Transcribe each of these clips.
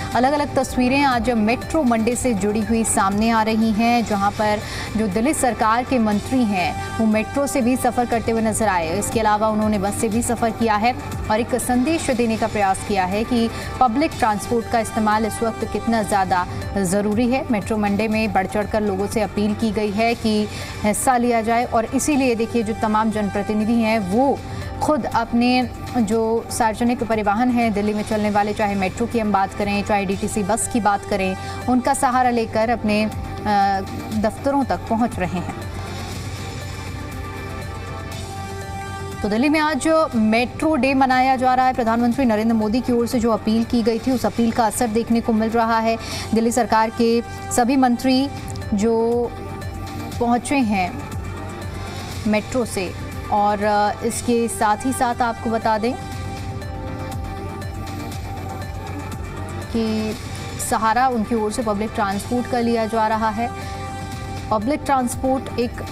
अलग अलग तस्वीरें आज मेट्रो मंडे से जुड़ी हुई सामने आ रही हैं, जहां पर जो दिल्ली सरकार के मंत्री हैं वो मेट्रो से भी सफ़र करते हुए नजर आए। इसके अलावा उन्होंने बस से भी सफ़र किया है और एक संदेश देने का प्रयास किया है कि पब्लिक ट्रांसपोर्ट का इस्तेमाल इस वक्त कितना ज़्यादा ज़रूरी है। मेट्रो मंडे में बढ़ चढ़कर लोगों से अपील की गई है कि हिस्सा लिया जाए और इसीलिए देखिए जो तमाम जनप्रतिनिधि हैं वो खुद अपने जो सार्वजनिक परिवहन है दिल्ली में चलने वाले, चाहे मेट्रो की हम बात करें चाहे डीटीसी बस की बात करें, उनका सहारा लेकर अपने दफ्तरों तक पहुंच रहे हैं। तो दिल्ली में आज मेट्रो डे मनाया जा रहा है। प्रधानमंत्री नरेंद्र मोदी की ओर से जो अपील की गई थी उस अपील का असर देखने को मिल रहा है। दिल्ली सरकार के सभी मंत्री जो पहुंचे हैं मेट्रो से, और इसके साथ ही साथ आपको बता दें कि सहारा उनकी ओर से पब्लिक ट्रांसपोर्ट का लिया जा रहा है। पब्लिक ट्रांसपोर्ट एक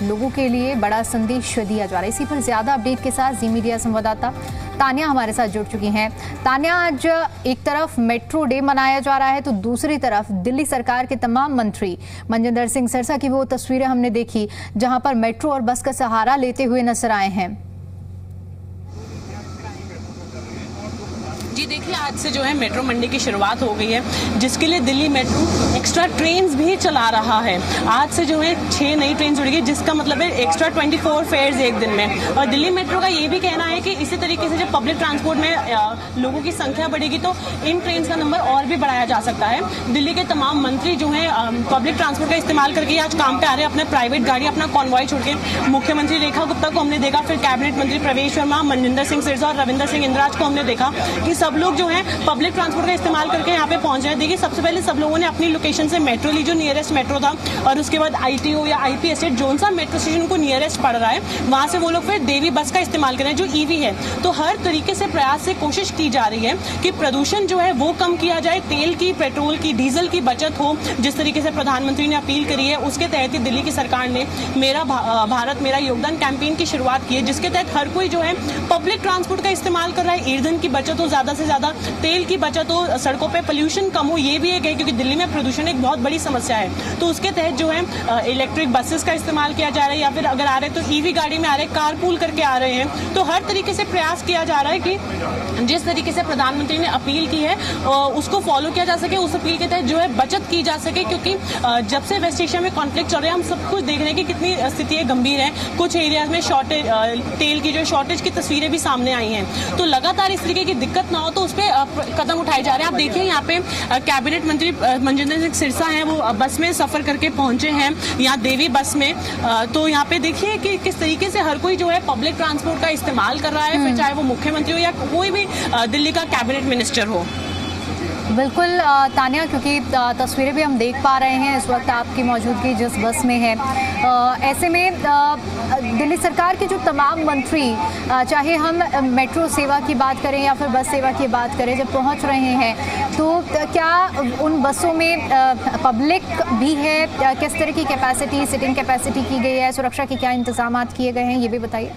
लोगों के लिए बड़ा संदेश दिया जा रहा है। इसी पर ज्यादा अपडेट के साथ जी मीडिया संवाददाता तानिया हमारे साथ जुड़ चुकी हैं। तानिया, आज एक तरफ मेट्रो डे मनाया जा रहा है तो दूसरी तरफ दिल्ली सरकार के तमाम मंत्री मनजिंदर सिंह सिरसा की वो तस्वीरें हमने देखी जहां पर मेट्रो और बस का सहारा लेते हुए नजर आए हैं। जी देखिए, आज से जो है मेट्रो मंडे की शुरुआत हो गई है, जिसके लिए दिल्ली मेट्रो एक्स्ट्रा ट्रेन्स भी चला रहा है। आज से जो है 6 नई ट्रेन जुड़ेगी, जिसका मतलब है एक्स्ट्रा 24 फेयर्स एक दिन में। और दिल्ली मेट्रो का ये भी कहना है कि इसी तरीके से जब पब्लिक ट्रांसपोर्ट में लोगों की संख्या बढ़ेगी तो इन ट्रेन का नंबर और भी बढ़ाया जा सकता है। दिल्ली के तमाम मंत्री जो है पब्लिक ट्रांसपोर्ट का इस्तेमाल करके आज काम पे आ रहे हैं, अपने प्राइवेट गाड़ी, अपना कॉन्वॉय छोड़ के। मुख्यमंत्री रेखा गुप्ता को हमने देखा, फिर कैबिनेट मंत्री प्रवेश वर्मा, मनजिंदर सिंह सिरसा और रविंदर सिंह इंदिराज को हमने देखा कि सब लोग जो है पब्लिक ट्रांसपोर्ट का इस्तेमाल करके यहाँ पे पहुंच रहे। देखिए, सबसे पहले सब लोगों ने अपनी लोकेशन से मेट्रो ली, जो नियरेस्ट मेट्रो था, और उसके बाद आईटीओ या आईपी एस्टेट जोन सा मेट्रो स्टेशन उनको नियरेस्ट पड़ रहा है, वहां से वो लोग फिर देवी बस का इस्तेमाल कर रहे हैं जो ईवी है। तो हर तरीके से प्रयास से कोशिश की जा रही है कि प्रदूषण जो है वो कम किया जाए, तेल की, पेट्रोल की, डीजल की बचत हो। जिस तरीके से प्रधानमंत्री ने अपील करी है उसके तहत ही दिल्ली की सरकार ने मेरा भारत मेरा योगदान कैंपेन की शुरुआत की है, जिसके तहत हर कोई जो है पब्लिक ट्रांसपोर्ट का इस्तेमाल कर रहा है। ईंधन की बचत हो, ज्यादा से ज्यादा तेल की बचत हो, सड़कों पे पोल्यूशन कम हो, ये भी एक है क्योंकि दिल्ली में प्रदूषण एक बहुत बड़ी समस्या है। तो उसके तहत जो है इलेक्ट्रिक बसेस का इस्तेमाल किया जा रहा है, या फिर अगर आ रहे हैं तो ईवी गाड़ी में आ रहे हैं, कारपूल करके आ रहे हैं। तो हर तरीके से प्रयास किया जा रहा है कि जिस तरीके से प्रधानमंत्री ने अपील की है उसको फॉलो किया जा सके, उस अपील के तहत जो है बचत की जा सके। क्योंकि जब से वेस्ट एशिया में कॉन्फ्लिक्ट चल रहे हैं, हम सब कुछ देख रहे हैं कि कितनी स्थिति गंभीर है। कुछ एरियाज में शॉर्टेज, तेल की जो शॉर्टेज की तस्वीरें भी सामने आई हैं। तो लगातार इस तरीके की दिक्कत ना हो तो उस पर कदम उठाए जा रहे हैं। आप देखिए, यहाँ पे कैबिनेट मंत्री मनजिंदर सिंह सिरसा हैं, वो बस में सफर करके पहुंचे हैं यहाँ देवी बस में। तो यहाँ पे देखिए कि किस तरीके से हर कोई जो है पब्लिक ट्रांसपोर्ट का इस्तेमाल कर रहा है, फिर चाहे वो मुख्यमंत्री हो या कोई भी दिल्ली का कैबिनेट मिनिस्टर हो। बिल्कुल तानिया, क्योंकि तस्वीरें भी हम देख पा रहे हैं इस वक्त आपकी मौजूदगी जिस बस में है, ऐसे में दिल्ली सरकार के जो तमाम मंत्री, चाहे हम मेट्रो सेवा की बात करें या फिर बस सेवा की बात करें, जब पहुंच रहे हैं तो क्या उन बसों में पब्लिक भी है? किस तरह की कैपेसिटी, सिटिंग कैपेसिटी की गई है? सुरक्षा के क्या इंतजाम किए गए हैं, ये भी बताइए।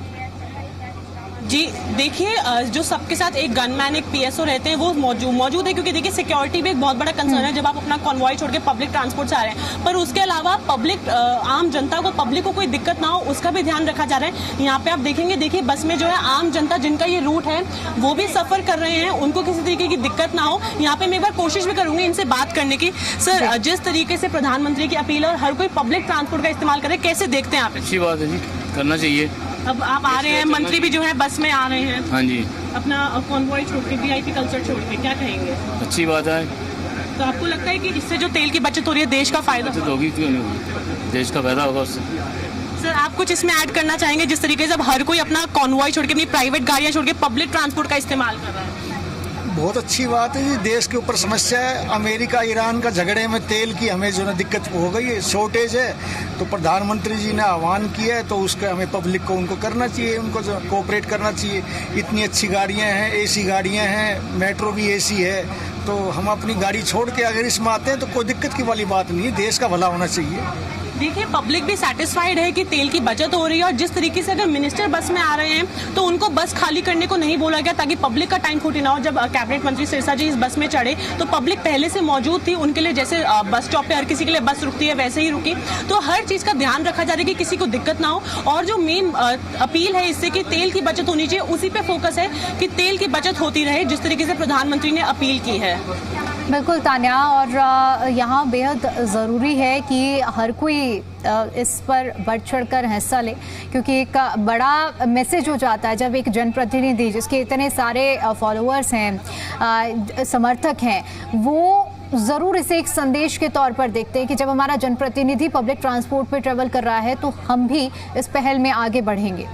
जी देखिए, जो सबके साथ एक गनमैन, एक पीएसओ रहते हैं वो मौजूद है, क्योंकि देखिए सिक्योरिटी भी एक बहुत बड़ा कंसर्न है जब आप अपना कॉन्वॉय छोड़ के पब्लिक ट्रांसपोर्ट से आ रहे हैं। पर उसके अलावा पब्लिक, आम जनता को, पब्लिक को कोई दिक्कत ना हो उसका भी ध्यान रखा जा रहा है। यहाँ पे आप देखेंगे, देखिए बस में जो है आम जनता जिनका ये रूट है वो भी सफर कर रहे हैं, उनको किसी तरीके की दिक्कत ना हो। यहाँ पे मैं एक बार कोशिश भी करूंगी इनसे बात करने की। सर, जिस तरीके से प्रधानमंत्री की अपील और हर कोई पब्लिक ट्रांसपोर्ट का इस्तेमाल करे, कैसे देखते हैं आप? अच्छी बात है जी, करना चाहिए। अब आप आ रहे हैं, मंत्री भी जो है बस में आ रहे हैं, हाँ जी, अपना कॉन्वॉय छोड़ के, वीआईपी कल्चर छोड़ के, क्या कहेंगे? अच्छी बात है। तो आपको लगता है कि इससे जो तेल की बचत हो रही है देश का फायदा होगी? क्यों नहीं होगी, देश का फायदा होगा उससे। सर, आप कुछ इसमें ऐड करना चाहेंगे, जिस तरीके से अब हर कोई अपना कॉन्वॉय छोड़ के, अपनी प्राइवेट गाड़ियां छोड़ के पब्लिक ट्रांसपोर्ट का इस्तेमाल कर रहा है? बहुत अच्छी बात है जी। देश के ऊपर समस्या है, अमेरिका ईरान का झगड़े में तेल की हमें जो है दिक्कत हो गई है, शॉर्टेज है। तो प्रधानमंत्री जी ने आह्वान किया है तो उसका हमें पब्लिक को उनको करना चाहिए, उनको जो कोऑपरेट करना चाहिए। इतनी अच्छी गाड़ियां हैं, एसी गाड़ियां हैं, मेट्रो भी एसी है, तो हम अपनी गाड़ी छोड़ के अगर इसमें आते हैं तो कोई दिक्कत की वाली बात नहीं है। देश का भला होना चाहिए। देखिए, पब्लिक भी सेटिस्फाइड है कि तेल की बचत हो रही है, और जिस तरीके से अगर मिनिस्टर बस में आ रहे हैं तो उनको बस खाली करने को नहीं बोला गया ताकि पब्लिक का टाइम खोटी ना हो। जब कैबिनेट मंत्री सिरसा जी इस बस में चढ़े तो पब्लिक पहले से मौजूद थी, उनके लिए जैसे बस स्टॉप पे हर किसी के लिए बस रुकती है वैसे ही रुकी। तो हर चीज का ध्यान रखा जा रहा है कि किसी को दिक्कत ना हो, और जो मेन अपील है इससे कि तेल की बचत होनी चाहिए, उसी पे फोकस है कि तेल की बचत होती रहे, जिस तरीके से प्रधानमंत्री ने अपील की है। बिल्कुल तान्या, और यहाँ बेहद ज़रूरी है कि हर कोई इस पर बढ़ चढ़कर हिस्सा ले, क्योंकि एक बड़ा मैसेज हो जाता है जब एक जनप्रतिनिधि जिसके इतने सारे फॉलोअर्स हैं, समर्थक हैं, वो ज़रूर इसे एक संदेश के तौर पर देखते हैं कि जब हमारा जनप्रतिनिधि पब्लिक ट्रांसपोर्ट पे ट्रेवल कर रहा है तो हम भी इस पहल में आगे बढ़ेंगे।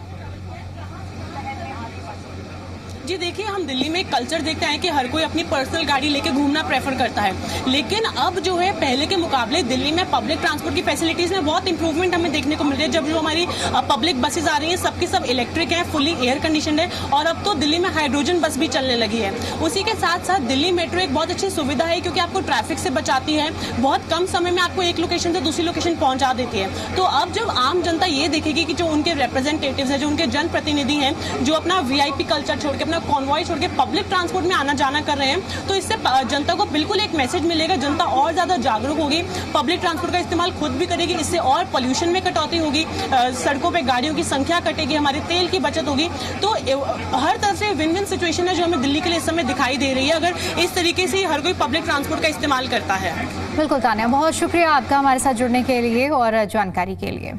जी देखिए, हम दिल्ली में एक कल्चर देखते हैं कि हर कोई अपनी पर्सनल गाड़ी लेके घूमना प्रेफर करता है, लेकिन अब जो है पहले के मुकाबले दिल्ली में पब्लिक ट्रांसपोर्ट की फैसिलिटीज में बहुत इंप्रूवमेंट हमें देखने को मिल रही है। जब जो हमारी पब्लिक बसेज आ रही हैं सबकी सब इलेक्ट्रिक है, फुली एयर कंडीशनड है, और अब तो दिल्ली में हाइड्रोजन बस भी चलने लगी है। उसी के साथ साथ दिल्ली मेट्रो एक बहुत अच्छी सुविधा है क्योंकि आपको ट्रैफिक से बचाती है, बहुत कम समय में आपको एक लोकेशन से दूसरी लोकेशन पहुंचा देती है। तो अब जब आम जनता ये देखेगी कि जो उनके रिप्रेजेंटेटिव्स हैं, जो उनके जनप्रतिनिधि हैं, जो अपना VIP कल्चर छोड़ के, अपना कॉन्वॉय छोड़ के पब्लिक ट्रांसपोर्ट में आना जाना कर रहे हैं, तो इससे जनता को बिल्कुल एक मैसेज मिलेगा, जनता और ज्यादा जागरूक होगी, पब्लिक ट्रांसपोर्ट का इस्तेमाल खुद भी करेगी, इससे और पोल्यूशन में कटौती होगी, सड़कों पे गाड़ियों की संख्या कटेगी, हमारे तेल की बचत होगी। तो हर तरफ से विन विन सिचुएशन है जो हमें दिल्ली के लिए इस समय दिखाई दे रही है, अगर इस तरीके से हर कोई पब्लिक ट्रांसपोर्ट का इस्तेमाल करता है। बिल्कुल तान्या, बहुत शुक्रिया आपका हमारे साथ जुड़ने के लिए और जानकारी के लिए।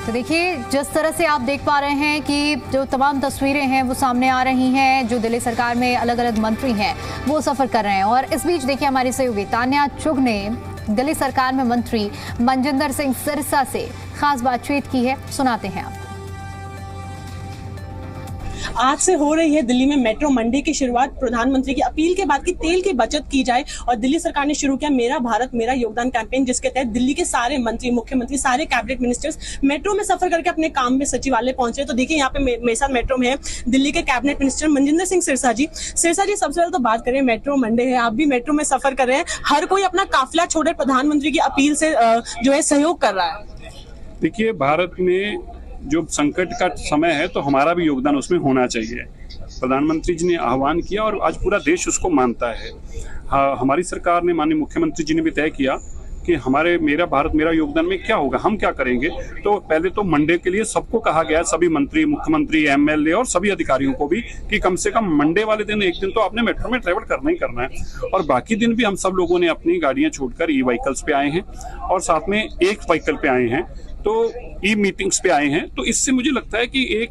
तो देखिए, जिस तरह से आप देख पा रहे हैं कि जो तमाम तस्वीरें हैं वो सामने आ रही हैं, जो दिल्ली सरकार में अलग अलग मंत्री हैं वो सफ़र कर रहे हैं, और इस बीच देखिए हमारी सहयोगी तान्या चुग ने दिल्ली सरकार में मंत्री मनजिंदर सिंह सिरसा से खास बातचीत की है, सुनाते हैं आप। आज से हो रही है दिल्ली में मेट्रो मंडे की शुरुआत। प्रधानमंत्री की अपील के बाद कि तेल की बचत की जाए, और दिल्ली सरकार ने शुरू किया मेरा भारत मेरा योगदान कैंपेन, जिसके तहत दिल्ली के सारे मंत्री, मुख्यमंत्री, सारे कैबिनेट मिनिस्टर्स मेट्रो में सफर करके अपने काम में सचिवालय पहुंचे। तो देखिए, यहाँ पे मेरे साथ मेट्रो में है दिल्ली के कैबिनेट मिनिस्टर मनजिंदर सिंह सिरसा जी। सिरसा जी, सबसे पहले तो बात करें, मेट्रो मंडे है, आप भी मेट्रो में सफर कर रहे हैं, हर कोई अपना काफिला छोड़े प्रधानमंत्री की अपील से जो है सहयोग कर रहा है। देखिए, भारत में जो संकट का समय है तो हमारा भी योगदान उसमें होना चाहिए। प्रधानमंत्री जी ने आह्वान किया और आज पूरा देश उसको मानता है। हाँ, हमारी सरकार ने, माननीय मुख्यमंत्री जी ने भी तय किया कि हमारे मेरा भारत मेरा योगदान में क्या होगा, हम क्या करेंगे। तो पहले तो मंडे के लिए सबको कहा गया, सभी मंत्री, मुख्यमंत्री, MLA और सभी अधिकारियों को भी, कि कम से कम मंडे वाले दिन एक दिन तो आपने मेट्रो में ट्रेवल करना ही करना है। और बाकी दिन भी हम सब लोगों ने अपनी गाड़ियां छोड़कर E-व्हीकल्स पे आए हैं, और साथ में एक व्हीकल पे आए हैं, तो E-मीटिंग्स पे आए हैं। तो इससे मुझे लगता है कि एक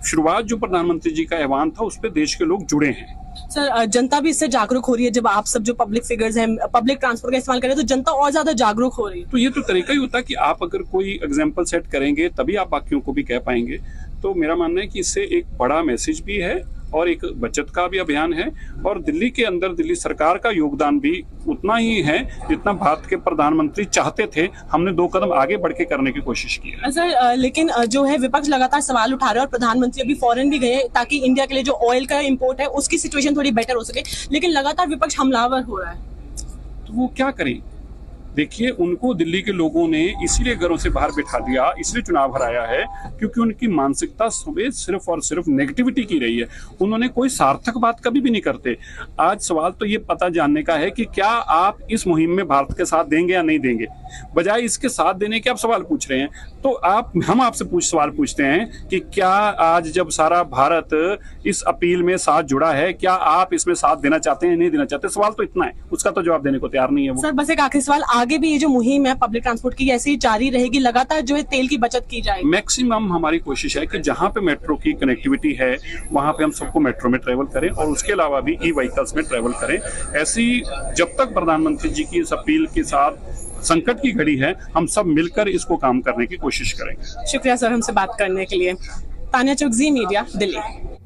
शुरुआत जो प्रधानमंत्री जी का आह्वान था उस पर देश के लोग जुड़े हैं। सर, जनता भी इससे जागरूक हो रही है, जब आप सब जो पब्लिक फिगर्स हैं पब्लिक ट्रांसपोर्ट का इस्तेमाल करें तो जनता और ज्यादा जागरूक हो रही है। तो ये तो तरीका ही होता है कि आप अगर कोई एग्जाम्पल सेट करेंगे तभी आप बाकियों को भी कह पाएंगे। तो मेरा मानना है कि इससे एक बड़ा मैसेज भी है और एक बचत का भी अभियान है, और दिल्ली के अंदर दिल्ली सरकार का योगदान भी उतना ही है जितना भारत के प्रधानमंत्री चाहते थे। हमने 2 कदम आगे बढ़ के करने की कोशिश की है। सर, लेकिन जो है विपक्ष लगातार सवाल उठा रहा है, और प्रधानमंत्री अभी फॉरेन भी गए ताकि इंडिया के लिए जो ऑयल का इंपोर्ट है उसकी सिचुएशन थोड़ी बेटर हो सके, लेकिन लगातार विपक्ष हमलावर हो रहा है। तो वो क्या करें? देखिए, उनको दिल्ली के लोगों ने इसीलिए घरों से बाहर बिठा दिया, इसलिए चुनाव हराया है क्योंकि उनकी मानसिकता सिर्फ और सिर्फ नेगेटिविटी की रही है। उन्होंने कोई सार्थक बात कभी भी नहीं करते। आज सवाल तो ये पता जानने का है कि क्या आप इस मुहिम में भारत के साथ देंगे या नहीं देंगे। बजाय इसके साथ देने के आप सवाल पूछ रहे हैं। तो हम आपसे सवाल पूछते हैं कि क्या आज जब सारा भारत इस अपील में साथ जुड़ा है, क्या आप इसमें साथ देना चाहते हैं, नहीं देना चाहते? सवाल तो इतना है, उसका तो जवाब देने को तैयार नहीं है वो। सर, बस एक आखिरी सवाल, आगे भी ये जो मुहिम है पब्लिक ट्रांसपोर्ट की ऐसी जारी रहेगी, लगातार जो है तेल की बचत की जाएगी? मैक्सिमम हमारी कोशिश है कि जहाँ पे मेट्रो की कनेक्टिविटी है वहाँ पे हम सबको मेट्रो में ट्रेवल करें, और उसके अलावा भी E-व्हीकल्स में ट्रेवल करें। ऐसी जब तक प्रधानमंत्री जी की इस अपील के साथ संकट की घड़ी है, हम सब मिलकर इसको काम करने की कोशिश करेंगे। शुक्रिया सर, हमसे बात करने के लिए। तान्या चुग, ज़ी मीडिया, दिल्ली।